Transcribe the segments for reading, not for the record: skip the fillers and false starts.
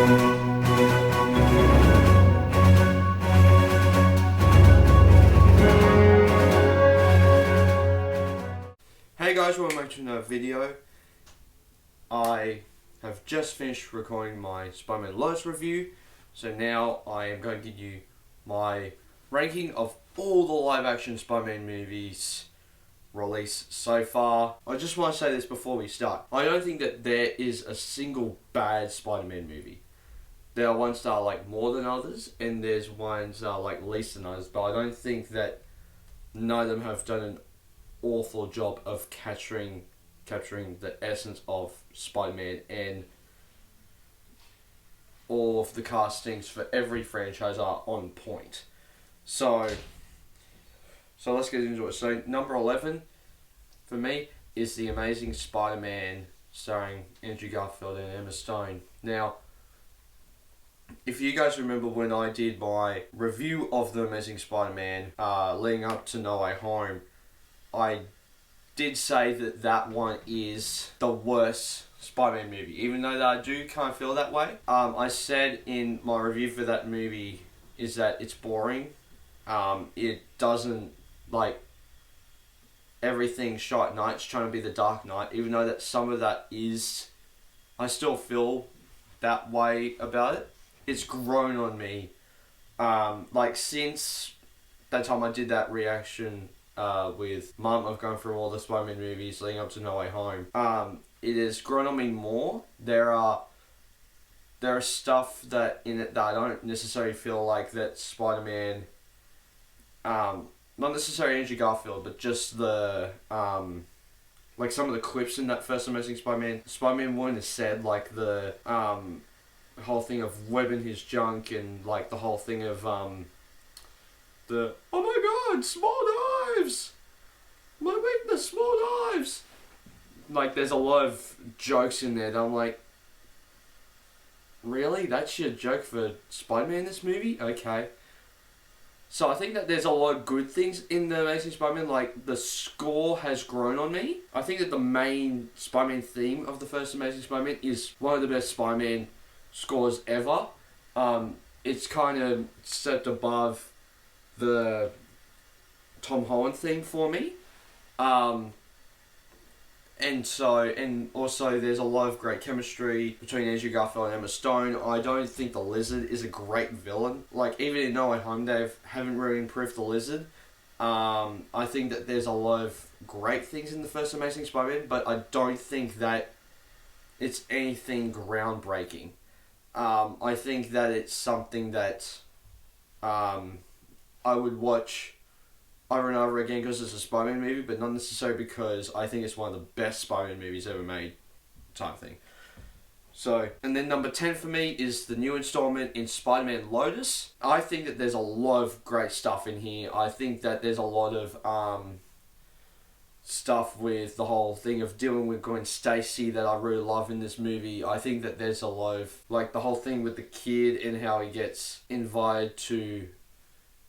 Hey guys, welcome back to another video. I have just finished recording my Spider-Man LOTUS review, so now I am going to give you my ranking of all the live-action Spider-Man movies released so far. I just want to say this before we start. I don't think that there is a single bad Spider-Man movie. There are ones that are like more than others, and there's ones that are like least than others, but I don't think that none of them have done an awful job of capturing the essence of Spider-Man, and all of the castings for every franchise are on point. So let's get into it. So number 11 for me is the Amazing Spider-Man starring Andrew Garfield and Emma Stone. Now, if you guys remember when I did my review of the Amazing Spider-Man leading up to No Way Home, I did say that that one is the worst Spider-Man movie, even though that I do kind of feel that way. I said in my review for that movie is that it's boring. It doesn't, like, everything shot at night, it's trying to be the Dark Knight, even though that some of that is, I still feel that way about it. It's grown on me, like, since that time I did that reaction with Mum of going through all the Spider-Man movies leading up to No Way Home. It has grown on me more. There are stuff that in it that I don't necessarily feel like that Spider-Man, not necessarily Andrew Garfield, but just the like some of the clips in that first Amazing Spider-Man 1 is said, like the whole thing of webbing his junk, and like the whole thing of the "oh my god, small knives! My weakness, small knives!" Like, there's a lot of jokes in there that I'm like, really? That's your joke for Spider-Man in this movie? Okay. So I think that there's a lot of good things in the Amazing Spider-Man. Like, the score has grown on me. I think that the main Spider-Man theme of the first Amazing Spider-Man is one of the best Spider-Man scores ever. It's kind of set above the Tom Holland theme for me. And also there's a lot of great chemistry between Andrew Garfield and Emma Stone. I don't think the Lizard is a great villain. Like, even in No Way Home, they haven't really improved the Lizard. I think that there's a lot of great things in the first Amazing Spider-Man, but I don't think that it's anything groundbreaking. I think that it's something that I would watch over and over again because it's a Spider-Man movie, but not necessarily because I think it's one of the best Spider-Man movies ever made, type thing. So, and then number 10 for me is the new installment in Spider-Man LOTUS. I think that there's a lot of great stuff in here. I think that there's a lot of stuff with the whole thing of dealing with Gwen Stacy that I really love in this movie. I think that there's a lot of, like, the whole thing with the kid and how he gets invited to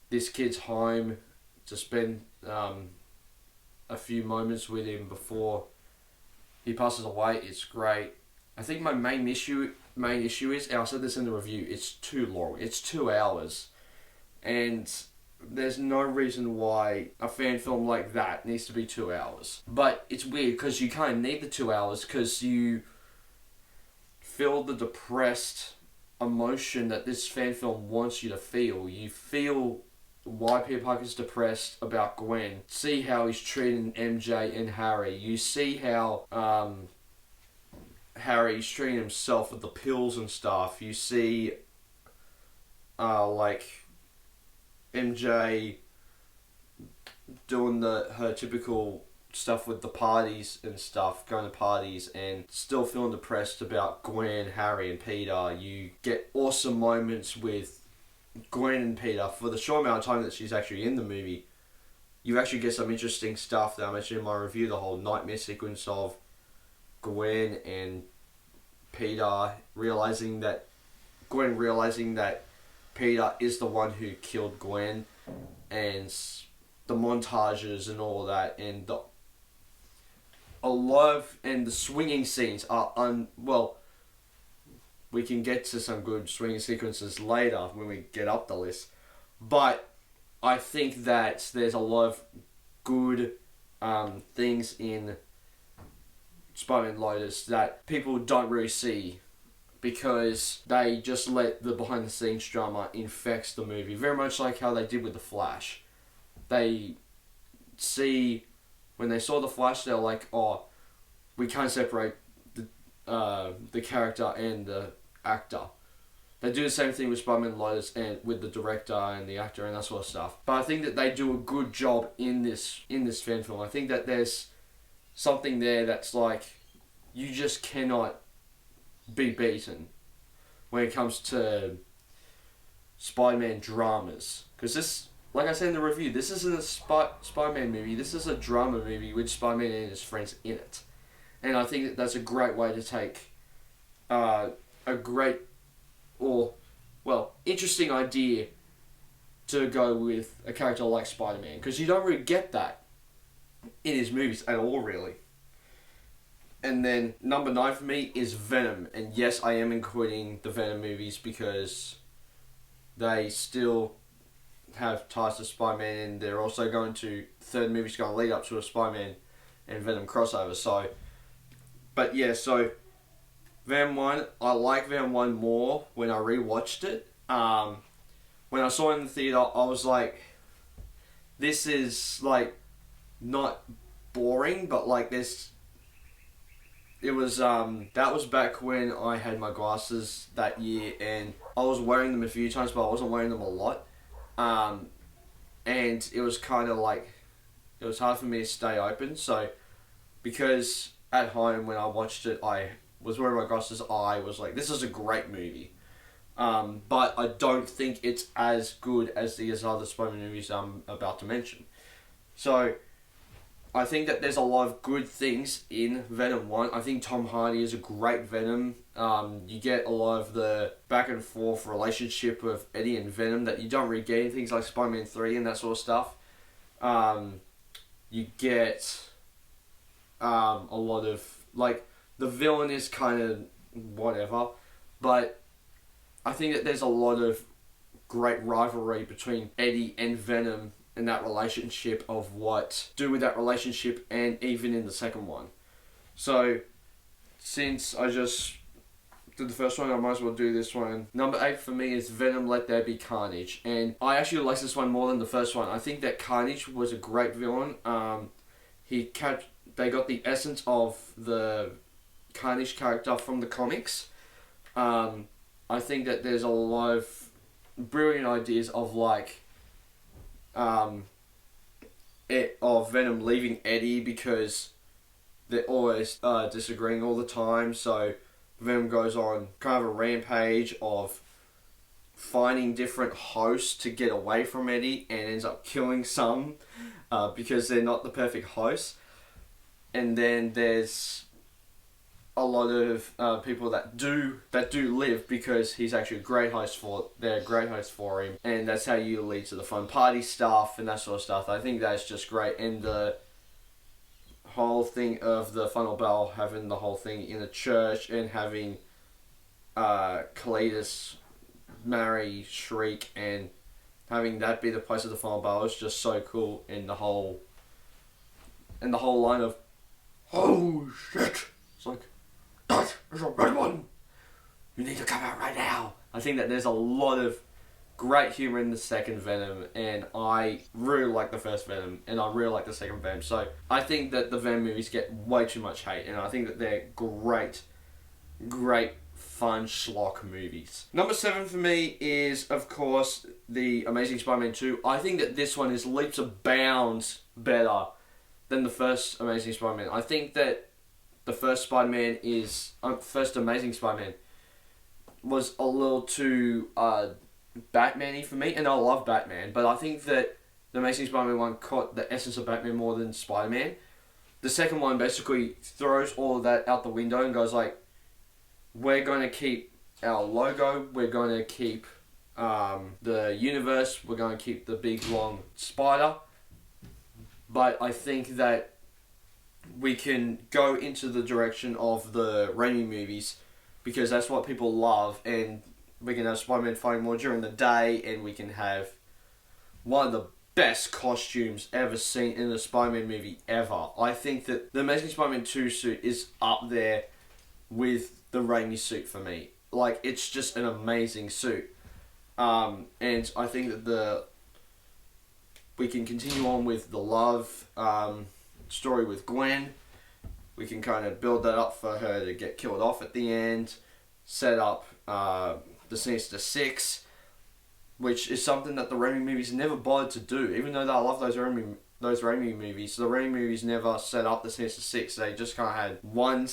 this kid's home to spend a few moments with him before he passes away. It's great. I think my main issue is, and I said this in the review, it's too long. It's 2 hours. And there's no reason why a fan film like that needs to be 2 hours. But it's weird because you kind of need the 2 hours because you feel the depressed emotion that this fan film wants you to feel. You feel why Peter Parker's depressed about Gwen. See how he's treating MJ and Harry. You see how Harry's treating himself with the pills and stuff. You see like MJ doing her typical stuff with the parties and stuff, going to parties and still feeling depressed about Gwen, Harry and Peter. You get awesome moments with Gwen and Peter for the short amount of time that she's actually in the movie. You actually get some interesting stuff that I mentioned in my review, the whole nightmare sequence of Gwen and Peter realizing that Peter is the one who killed Gwen, and the montages and all that, and the swinging scenes are we can get to some good swinging sequences later when we get up the list. But I think that there's a lot of good things in Spider-Man Lotus that people don't really see because they just let the behind-the-scenes drama infect the movie. Very much like how they did with The Flash. When they saw The Flash, they're like, oh, we can't separate the character and the actor. They do the same thing with Spider-Man Lotus and with the director and the actor and that sort of stuff. But I think that they do a good job in this fan film. I think that there's something there that's like, you just cannot be beaten when it comes to Spider-Man dramas. Because this, like I said in the review, this isn't a Spider-Man movie. This is a drama movie with Spider-Man and his friends in it. And I think that that's a great way to take a great interesting idea to go with a character like Spider-Man. Because you don't really get that in his movies at all, really. And then number 9 for me is Venom. And yes, I am including the Venom movies because they still have ties to Spider-Man, and they're also going to, third movie's going to lead up to a Spider-Man and Venom crossover. So Venom 1, I like Venom 1 more when I rewatched it. When I saw it in the theater, I was like, this is like not boring, but like this. It was that was back when I had my glasses that year, and I was wearing them a few times, but I wasn't wearing them a lot. And it was kind of like, it was hard for me to stay open. So because at home when I watched it, I was wearing my glasses, I was like, this is a great movie. But I don't think it's as good as these other Spider-Man movies I'm about to mention. So I think that there's a lot of good things in Venom 1. I think Tom Hardy is a great Venom. You get a lot of the back and forth relationship with Eddie and Venom that you don't really get in things like Spider-Man 3 and that sort of stuff. You get a lot of, like, the villain is kind of whatever, but I think that there's a lot of great rivalry between Eddie and Venom in that relationship of what to do with that relationship, and even in the second one. So since I just did the first one, I might as well do this one. Number 8 for me is Venom Let There Be Carnage, and I actually like this one more than the first one. I think that Carnage was a great villain. They got the essence of the Carnage character from the comics. I think that there's a lot of brilliant ideas of like of Venom leaving Eddie because they're always disagreeing all the time. So Venom goes on kind of a rampage of finding different hosts to get away from Eddie, and ends up killing some because they're not the perfect hosts. And then there's a lot of people that do live because he's actually a great host for. They're a great host for him, and that's how you lead to the fun party stuff and that sort of stuff. I think that's just great, and the whole thing of the Funnel Bell having the whole thing in a church and having Cletus marry Shriek and having that be the place of the Funnel Bell is just so cool. And the whole line of, "Oh shit!" It's like, "That is a red one. You need to come out right now." I think that there's a lot of great humour in the second Venom, and I really like the first Venom, and I really like the second Venom. So I think that the Venom movies get way too much hate, and I think that they're great, fun schlock movies. Number 7 for me is, of course, the Amazing Spiderman 2. I think that this one is leaps and bounds better than the first Amazing Spider-Man. I think that the first Spider-Man first Amazing Spider-Man was a little too Batman-y for me, and I love Batman, but I think that the Amazing Spider-Man one caught the essence of Batman more than Spider-Man. The second one basically throws all of that out the window and goes like, we're going to keep our logo, we're going to keep the universe, we're going to keep the big long spider, but I think that we can go into the direction of the Raimi movies because that's what people love, and we can have Spider-Man fighting more during the day, and we can have one of the best costumes ever seen in a Spider-Man movie ever. I think that the Amazing Spider-Man 2 suit is up there with the Raimi suit for me. Like, it's just an amazing suit. And I think that we can continue on with the love story with Gwen. We can kind of build that up for her to get killed off at the end. Set up the Sinister Six, which is something that the Raimi movies never bothered to do. Even though I love those Raimi movies, the Raimi movies never set up the Sinister Six. They just kind of had one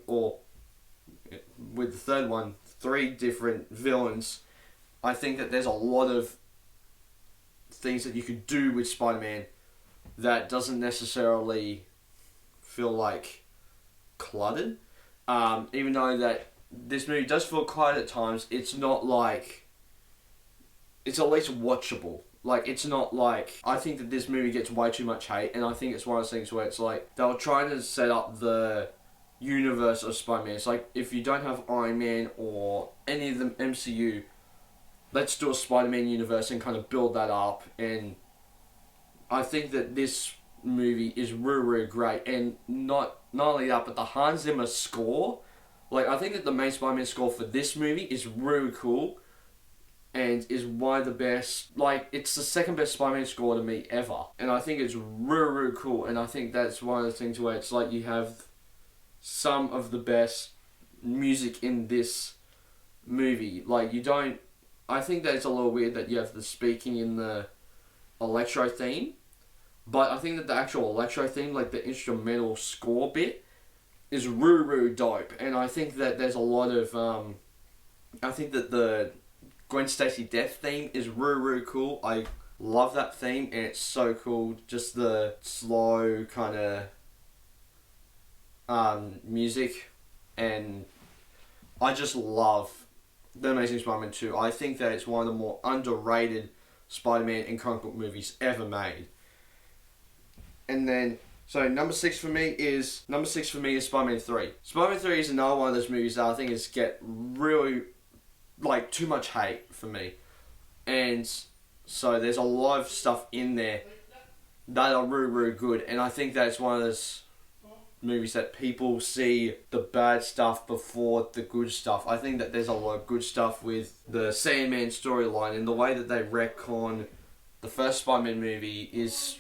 or with the third one, 3 different villains. I think that there's a lot of things that you could do with Spider-Man that doesn't necessarily feel like cluttered. Even though that this movie does feel cluttered at times, it's not like... It's at least watchable. Like, it's not like... I think that this movie gets way too much hate, and I think it's one of those things where it's like, they were trying to set up the universe of Spider-Man. It's like, if you don't have Iron Man or any of the MCU, let's do a Spider-Man universe and kind of build that up. And I think that this movie is really, really great. And not only that, but the Hans Zimmer score, like, I think that the main Spider-Man score for this movie is really cool and is one of the best. Like, it's the second best Spider-Man score to me ever, and I think it's really, really cool. And I think that's one of the things where it's like you have some of the best music in this movie. Like, you don't... I think that it's a little weird that you have the speaking in the electro theme, but I think that the actual electro theme, like the instrumental score bit, is really, really dope. And I think that there's a lot of... I think that the Gwen Stacy death theme is really, really cool. I love that theme, and it's so cool. Just the slow kind of music, and I just love The Amazing Spider-Man 2. I think that it's one of the more underrated Spider-Man and comic book movies ever made. And then, so number 6 for me is Spider-Man 3. Spider-Man 3 is another one of those movies that I think is get really, like, too much hate for me. And so there's a lot of stuff in there that are really, really good. And I think that's one of those movies that people see the bad stuff before the good stuff. I think that there's a lot of good stuff with the Sandman storyline, and the way that they retcon the first Spider-Man movie is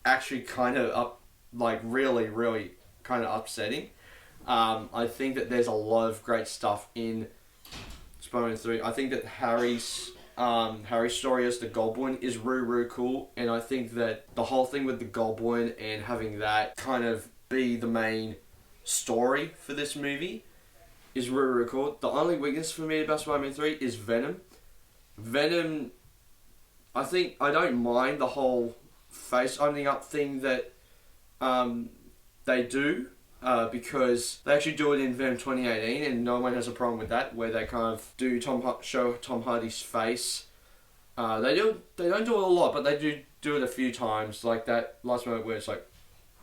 actually kind of really, really kind of upsetting. I think that there's a lot of great stuff in Spider-Man 3. I think that Harry's story as the Goblin is really, really cool, and I think that the whole thing with the Goblin and having that kind of be the main story for this movie is really, really cool. The only weakness for me about Spider-Man 3 is Venom. Venom, I think I don't mind the whole face opening up thing that they do, because they actually do it in Venom 2018, and no one has a problem with that, where they kind of do show Tom Hardy's face. They don't do it a lot, but they do it a few times, like that last moment where it's like,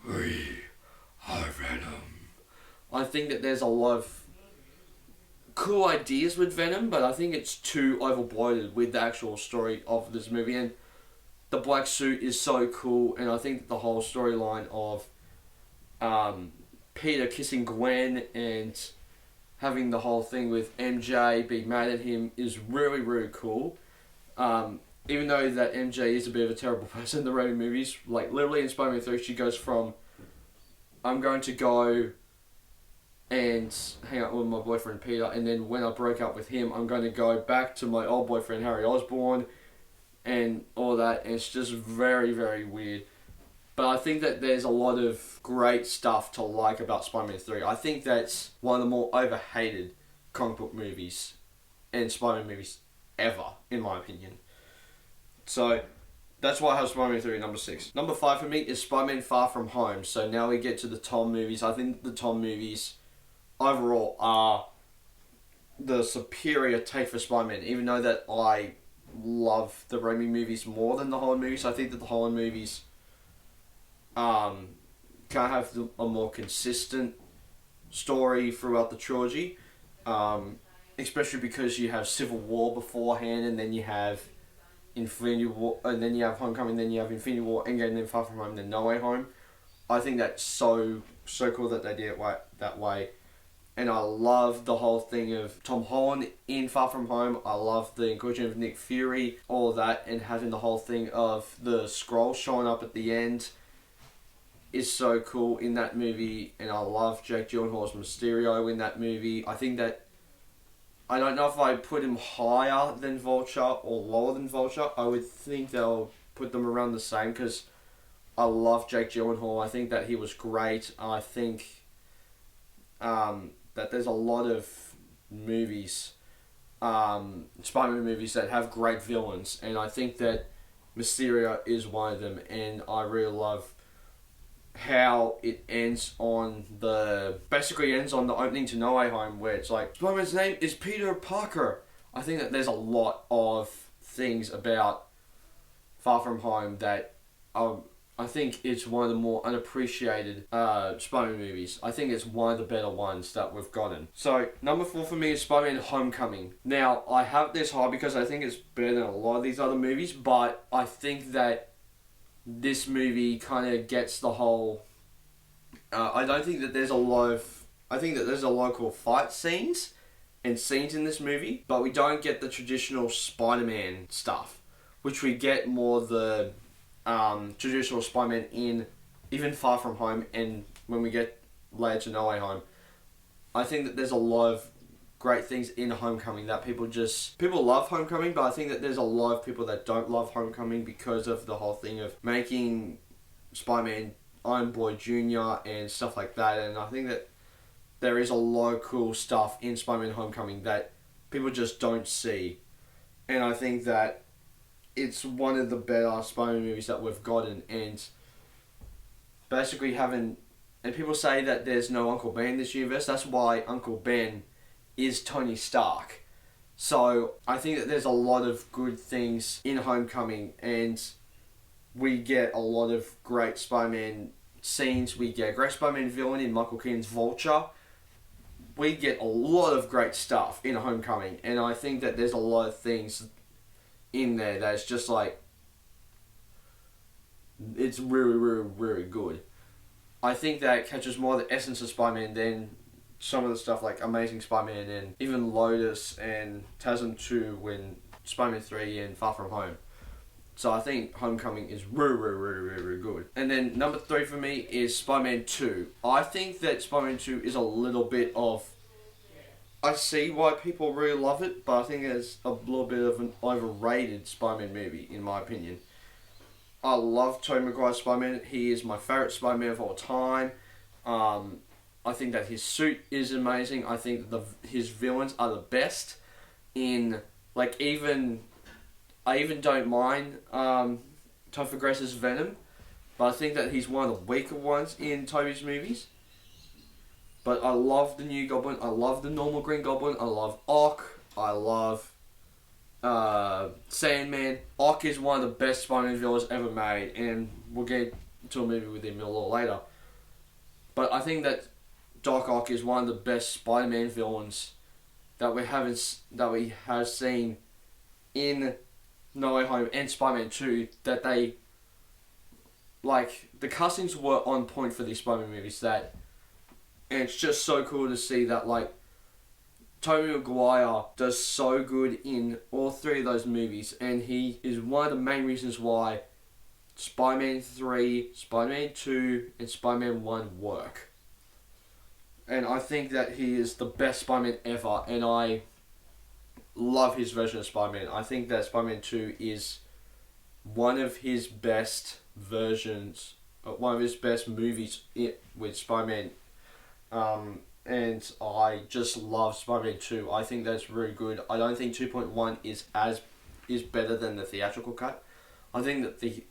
"Hi, Venom." I think that there's a lot of cool ideas with Venom, but I think it's too overbloated with the actual story of this movie. And the black suit is so cool, and I think the whole storyline of Peter kissing Gwen and having the whole thing with MJ being mad at him is really, really cool. Even though that MJ is a bit of a terrible person in the Raimi movies, like literally in Spider-Man 3, she goes from, I'm going to go and hang out with my boyfriend Peter, and then when I broke up with him, I'm going to go back to my old boyfriend Harry Osborn, and all that, and it's just very, very weird. But I think that there's a lot of great stuff to like about Spider-Man 3. I think that's one of the more overhated comic book movies and Spider-Man movies ever, in my opinion. So that's why I have Spider-Man 3 at number 6. Number 5 for me is Spider-Man Far From Home. So now we get to the Tom movies. I think the Tom movies overall are the superior take for Spider-Man, even though that I love the Raimi movies more than the Holland movies. I think that the Holland movies kind of have a more consistent story throughout the trilogy. Especially because you have Civil War beforehand, and then you have Infinity War, and then you have Homecoming, then you have Infinity War, Endgame, then Far From Home, then No Way Home. I think that's so cool that they did it that way. And I love the whole thing of Tom Holland in Far From Home. I love the inclusion of Nick Fury, all of that, and having the whole thing of the Skrull showing up at the end is so cool in that movie. And I love Jake Gyllenhaal's Mysterio in that movie. I think that, I don't know if I put him higher than Vulture or lower than Vulture. I would think they'll put them around the same because I love Jake Gyllenhaal. I think that he was great. I think that there's a lot of movies, Spider-Man movies that have great villains, and I think that Mysterio is one of them, and I really love how it ends on the opening to No Way Home, where it's like, Spider-Man's name is Peter Parker. I think that there's a lot of things about Far From Home that I think it's one of the more unappreciated Spider-Man movies. I think it's one of the better ones that we've gotten. So, number 4 for me is Spider-Man Homecoming. Now, I have this high because I think it's better than a lot of these other movies, but I think that this movie kind of gets the whole... I don't think that there's a lot of... I think that there's a lot of cool fight scenes and scenes in this movie, but we don't get the traditional Spider-Man stuff, which we get more the... traditional Spider-Man in even Far From Home, and when we get later to No Way Home. I think that there's a lot of great things in Homecoming that people love Homecoming, but I think that there's a lot of people that don't love Homecoming because of the whole thing of making Spider-Man Iron Boy Jr. and stuff like that, and I think that there is a lot of cool stuff in Spider-Man Homecoming that people just don't see, and I think that it's one of the better Spider-Man movies that we've gotten, and basically and people say that there's no Uncle Ben in this universe. That's why Uncle Ben is Tony Stark. So I think that there's a lot of good things in Homecoming, and we get a lot of great Spider-Man scenes. We get a great Spider-Man villain in Michael Keaton's Vulture. We get a lot of great stuff in Homecoming, and I think that there's a lot of things in there that's just like, it's really, really, really good. I think that catches more of the essence of Spider-Man than some of the stuff like Amazing Spiderman and even Lotus and TASM 2 when SpiderMan 3 and Far From Home. So I think Homecoming is really, really, really, really, really good. And then number 3 for me is Spider-Man 2. I think that Spider-Man 2 is a little bit of... I see why people really love it, but I think it's a little bit of an overrated Spider-Man movie, in my opinion. I love Tobey Maguire's Spider-Man. He is my favourite Spider-Man of all time. I think that his suit is amazing. I think that his villains are the best in... I even don't mind Topher Grace's Venom, but I think that he's one of the weaker ones in Tobey's movies. But I love the new Goblin. I love the normal Green Goblin. I love Ock. I love Sandman. Ock is one of the best Spider-Man villains ever made, and we'll get to a movie with him a little later. But I think that Doc Ock is one of the best Spider-Man villains that we have seen in No Way Home and Spider-Man 2. That they the castings were on point for these Spider-Man movies. And it's just so cool to see that, Tobey Maguire does so good in all 3 of those movies, and he is one of the main reasons why Spider-Man 3, Spider-Man 2, and Spider-Man 1 work. And I think that he is the best Spider-Man ever, and I love his version of Spider-Man. I think that Spider-Man 2 is one of his best versions, one of his best movies with Spider-Man. And I just love Spider-Man 2. I think that's really good. I don't think 2.1 is better than the theatrical cut. I think that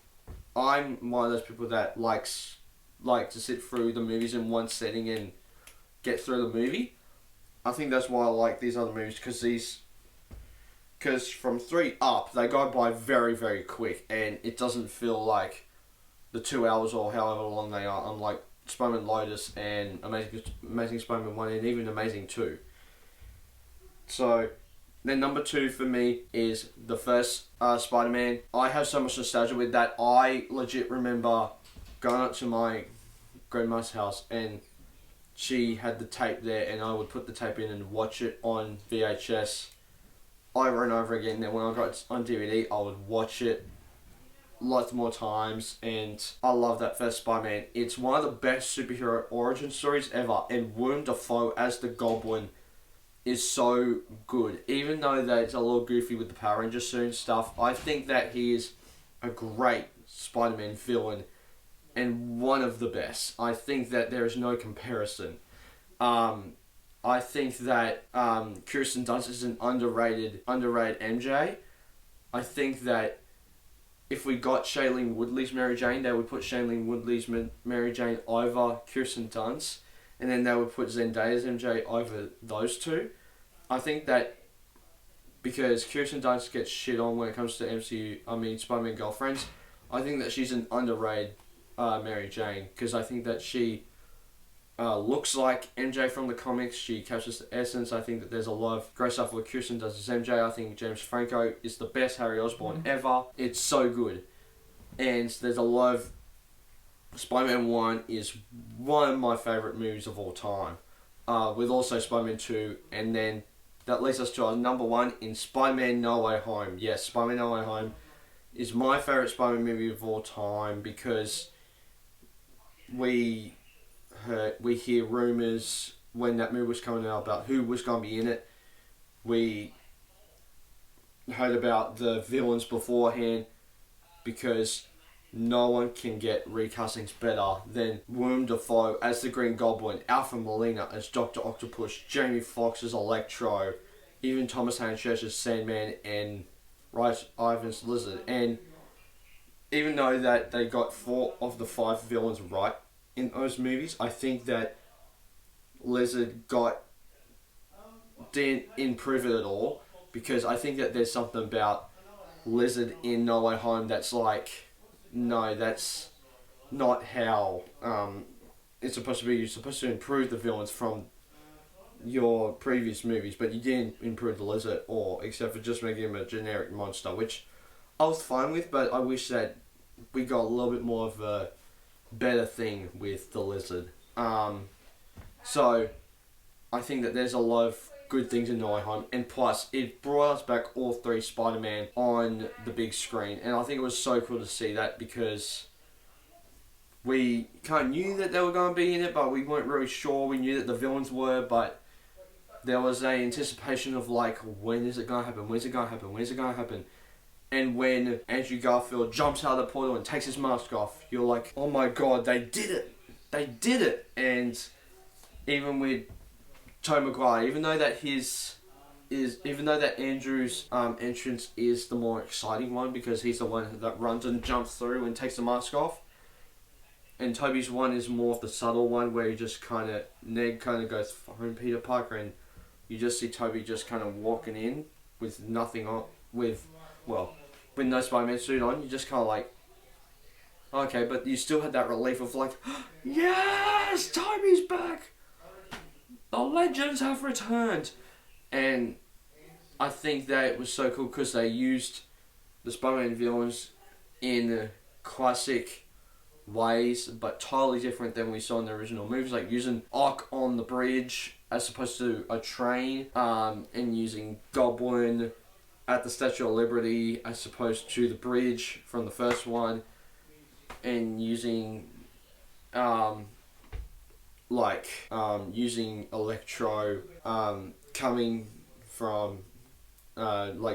I'm one of those people that like to sit through the movies in one setting and get through the movie. I think that's why I like these other movies, because from 3 up they go by very, very quick, and it doesn't feel like the 2 hours or however long they are. Spider-Man Lotus and Amazing Spider-Man 1 and even Amazing 2. So then number 2 for me is the first Spider-Man. I have so much nostalgia with that. I legit remember going up to my grandma's house and she had the tape there, and I would put the tape in and watch it on VHS over and over again. Then when I got it on DVD, I would watch it lots more times, and I love that first Spider-Man. It's one of the best superhero origin stories ever, and Willem Dafoe as the Goblin is so good. Even though that it's a little goofy with the Power Ranger suit and stuff, I think that he is a great Spider-Man villain and one of the best. I think that there is no comparison. I think that Kirsten Dunst is an underrated MJ. I think that if we got Shailene Woodley's Mary Jane, they would put Shailene Woodley's Mary Jane over Kirsten Dunst, and then they would put Zendaya's MJ over those two. I think that because Kirsten Dunst gets shit on when it comes to Spider-Man girlfriends, I think that she's an underrated Mary Jane, because I think that she looks like MJ from the comics. She captures the essence. I think that there's a lot of great stuff with Kirsten does as MJ. I think James Franco is the best Harry Osborn ever. It's so good. And there's a lot of... Spider-Man 1 is one of my favourite movies of all time. With also Spider-Man 2. And then that leads us to our number 1 in Spider-Man No Way Home. Yes, Spider-Man No Way Home is my favourite Spider-Man movie of all time, because we hear rumours when that movie was coming out about who was going to be in it. We heard about the villains beforehand, because no one can get recastings better than Willem Dafoe as the Green Goblin, Alfred Molina as Dr. Octopus, Jamie Foxx as Electro, even Thomas Hayden Church as Sandman, and Rhys Ifans Lizard. And even though that they got 4 of the 5 villains right in those movies, I think that Lizard didn't improve it at all, because I think that there's something about Lizard in No Way Home that's like, no, that's not how it's supposed to be. You're supposed to improve the villains from your previous movies, but you didn't improve the Lizard, or except for just making him a generic monster, which I was fine with, but I wish that we got a little bit more of a better thing with the Lizard. So I think that there's a lot of good things in No Way Home, and plus it brought us back all 3 Spider-Man on the big screen, and I think it was so cool to see that, because we kind of knew that they were going to be in it, but we weren't really sure. We knew that the villains were, but there was a anticipation of like, when is it going to happen, when's it going to happen, when's it going to happen? And when Andrew Garfield jumps out of the portal and takes his mask off, you're like, oh my god, they did it! They did it! And even with Tobey Maguire, even though that Andrew's entrance is the more exciting one, because he's the one that runs and jumps through and takes the mask off, and Tobey's one is more of the subtle one, where he just Ned goes home Peter Parker, and you just see Tobey just kind of walking in with nothing on, with no Spider-Man suit on. You just kind of like, okay, but you still had that relief of like, yes, Tobey's back! The legends have returned! And I think that it was so cool, because they used the Spider-Man villains in classic ways, but totally different than we saw in the original movies, like using Ock on the bridge as opposed to a train, and using Goblin at the Statue of Liberty as opposed to the bridge from the first one, and using using Electro coming from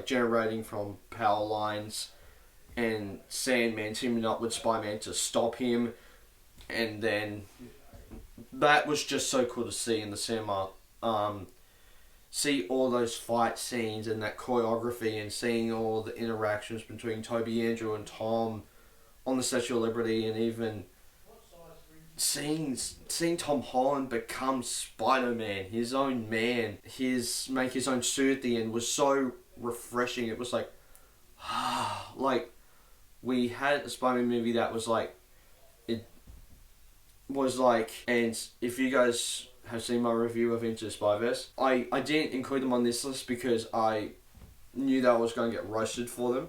generating from power lines, and Sandman teaming up with Spider-Man to stop him. And then that was just so cool to see in the cinema. See all those fight scenes and that choreography, and seeing all the interactions between Toby, Andrew and Tom on the Statue of Liberty, and even seeing Tom Holland become Spider-Man, his own man, make his own suit at the end, was so refreshing. It was like, like, we had a Spider-Man movie that was like, it was like, and if you guys have seen my review of Into the Spider-Verse. I didn't include them on this list because I knew that I was going to get roasted for them.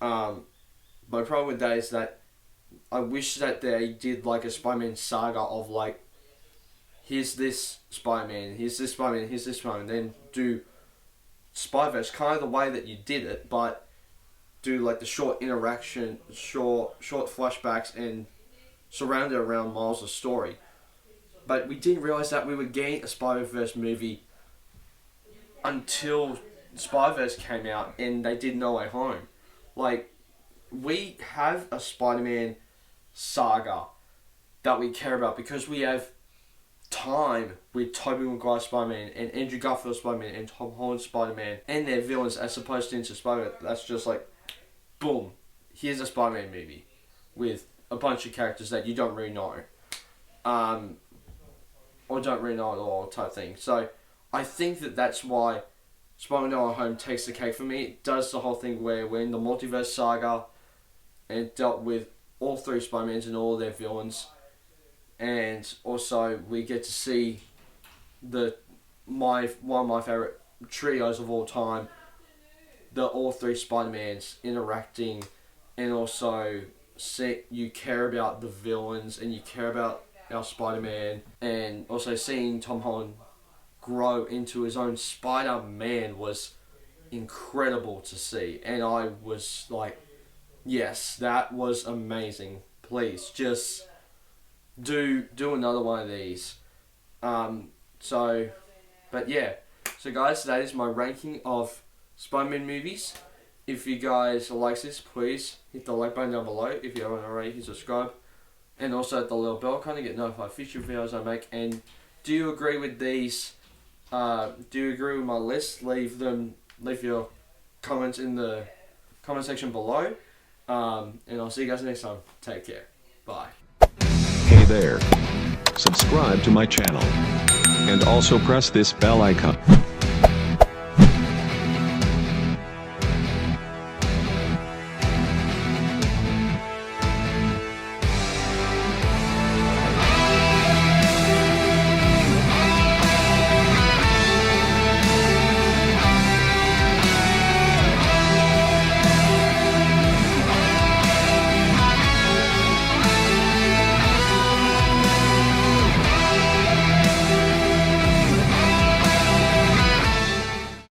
My problem with that is that I wish that they did like a Spider-Man saga of like, here's this Spider-Man, here's this Spider-Man, here's this Spider-Man, then do Spider-Verse kind of the way that you did it, but do like the short interaction, short flashbacks, and surround it around Miles' story. But we didn't realise that we were getting a Spider-Verse movie until Spider-Verse came out and they did No Way Home. Like, we have a Spider-Man saga that we care about because we have time with Tobey Maguire Spider-Man and Andrew Garfield Spider-Man and Tom Holland Spider-Man and their villains, as opposed to Into Spider-Man. That's just like, boom, here's a Spider-Man movie with a bunch of characters that you don't really know. Or don't really know at all type thing. So I think that that's why Spider-Man No Way Home takes the cake for me. It does the whole thing where we're in the multiverse saga and it dealt with all three Spider-Mans and all their villains. And also we get to see one of my favourite trios of all time, all three Spider-Mans interacting, and also you care about the villains and you care about our Spider-Man, and also seeing Tom Holland grow into his own Spider-Man was incredible to see, and I was like, yes, that was amazing. Please just do another one of these. But yeah, so guys, that is my ranking of Spider-Man movies. If you guys like this, please hit the like button down below. If you haven't already, hit subscribe. And also hit the little bell icon to get notified of future videos I make. And do you agree with these? Do you agree with my list? Leave your comments in the comment section below. And I'll see you guys next time. Take care. Bye. Hey there. Subscribe to my channel. And also press this bell icon.